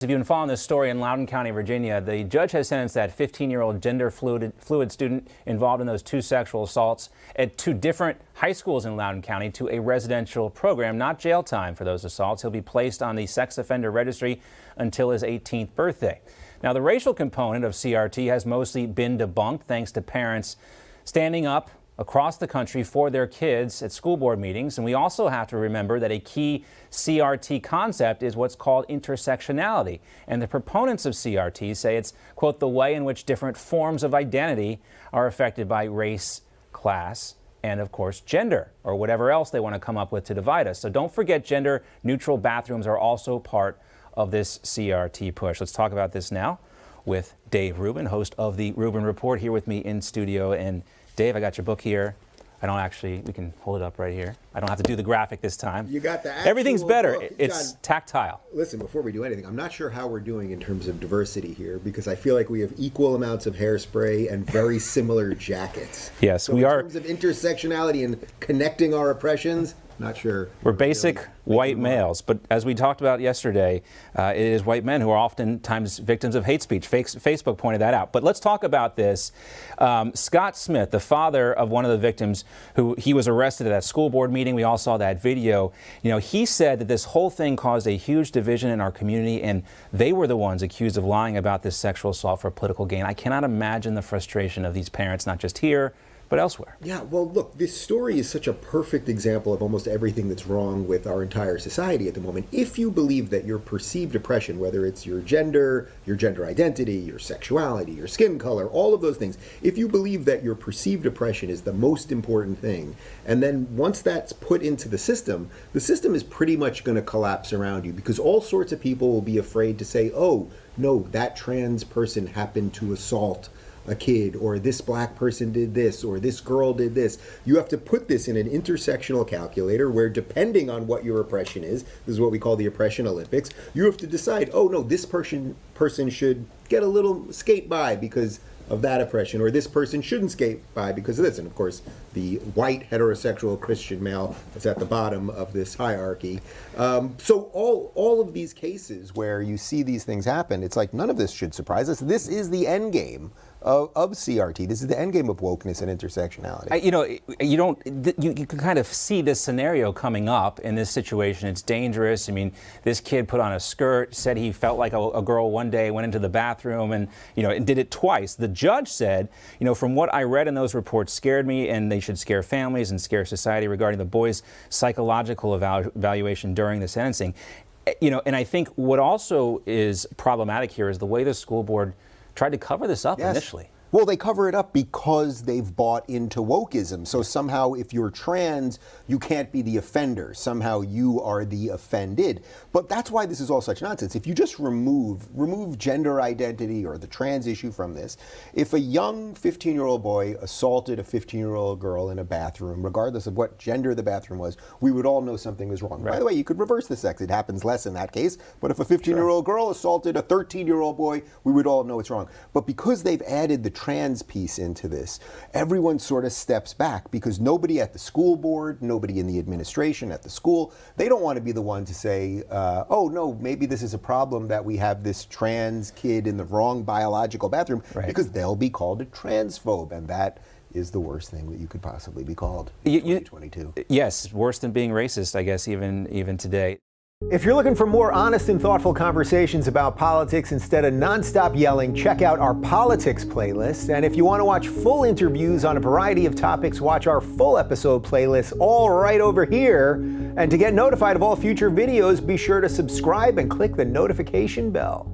If you've been following this story in Loudoun County, Virginia, the judge has sentenced that 15-year-old gender fluid student involved in those two sexual assaults at two different high schools in Loudoun County to a residential program, not jail time for those assaults. He'll be placed on the sex offender registry until his 18th birthday. Now, the racial component of CRT has mostly been debunked thanks to parents standing up across the country for their kids at school board meetings. And we also have to remember that a key CRT concept is what's called intersectionality. And the proponents of CRT say it's, quote, the way in which different forms of identity are affected by race, class, and of course gender, or whatever else they want to come up with to divide us. So don't forget, gender neutral bathrooms are also part of this CRT push. Let's talk about this now with Dave Rubin, host of the Rubin Report, here with me in studio. And Dave, I got your book here. We can hold it up right here. I don't have to do the graphic this time. You got the actual Everything's better. Book. It's John, tactile. Listen, before we do anything, I'm not sure how we're doing in terms of diversity here, because I feel like we have equal amounts of hairspray and very similar jackets. Yes, so we are. In terms of intersectionality and connecting our oppressions, not sure. We're basic white males, but as we talked about yesterday, it is white men who are oftentimes victims of hate speech. Facebook pointed that out. But let's talk about this. Scott Smith, the father of one of the victims, he was arrested at that school board meeting. We all saw that video. You know, he said that this whole thing caused a huge division in our community, and they were the ones accused of lying about this sexual assault for political gain. I cannot imagine the frustration of these parents, not just here, but elsewhere. Yeah, well, look, this story is such a perfect example of almost everything that's wrong with our entire society at the moment. If you believe that your perceived oppression, whether it's your gender identity, your sexuality, your skin color, all of those things, if you believe that your perceived oppression is the most important thing, and then once that's put into the system is pretty much going to collapse around you, because all sorts of people will be afraid to say, oh, no, that trans person happened to assault a kid, or this black person did this, or this girl did this. You have to put this in an intersectional calculator where, depending on what your oppression is, this is what we call the oppression Olympics, you have to decide, oh no, this person should get a little skate by because of that oppression, or this person shouldn't skate by because of this. And of course, the white heterosexual Christian male is at the bottom of this hierarchy. So all of these cases where you see these things happen, it's like none of this should surprise us. This is the end game of CRT. This is the end game of wokeness and intersectionality. You can kind of see this scenario coming up in this situation. It's dangerous. I mean, this kid put on a skirt, said he felt like a girl one day, went into the bathroom and did it twice. The judge said, from what I read in those reports scared me, and they should scare families and scare society regarding the boy's psychological evaluation during the sentencing. And I think what also is problematic here is the way the school board tried to cover this up initially. Well, they cover it up because they've bought into wokeism. So somehow if you're trans, you can't be the offender. Somehow you are the offended. But that's why this is all such nonsense. If you just remove gender identity or the trans issue from this, if a young 15-year-old boy assaulted a 15-year-old girl in a bathroom, regardless of what gender the bathroom was, we would all know something was wrong. Right. By the way, you could reverse the sex. It happens less in that case. But if a 15-year-old girl assaulted a 13-year-old boy, we would all know it's wrong. But because they've added the trans piece into this, everyone sort of steps back, because nobody at the school board, nobody in the administration at the school, they don't want to be the one to say, oh no, maybe this is a problem that we have this trans kid in the wrong biological bathroom, because they'll be called a transphobe, and that is the worst thing that you could possibly be called in 2022. Yes, worse than being racist, I guess, even today. If you're looking for more honest and thoughtful conversations about politics instead of nonstop yelling, check out our politics playlist. And if you want to watch full interviews on a variety of topics, watch our full episode playlist, all right over here. And to get notified of all future videos, be sure to subscribe and click the notification bell.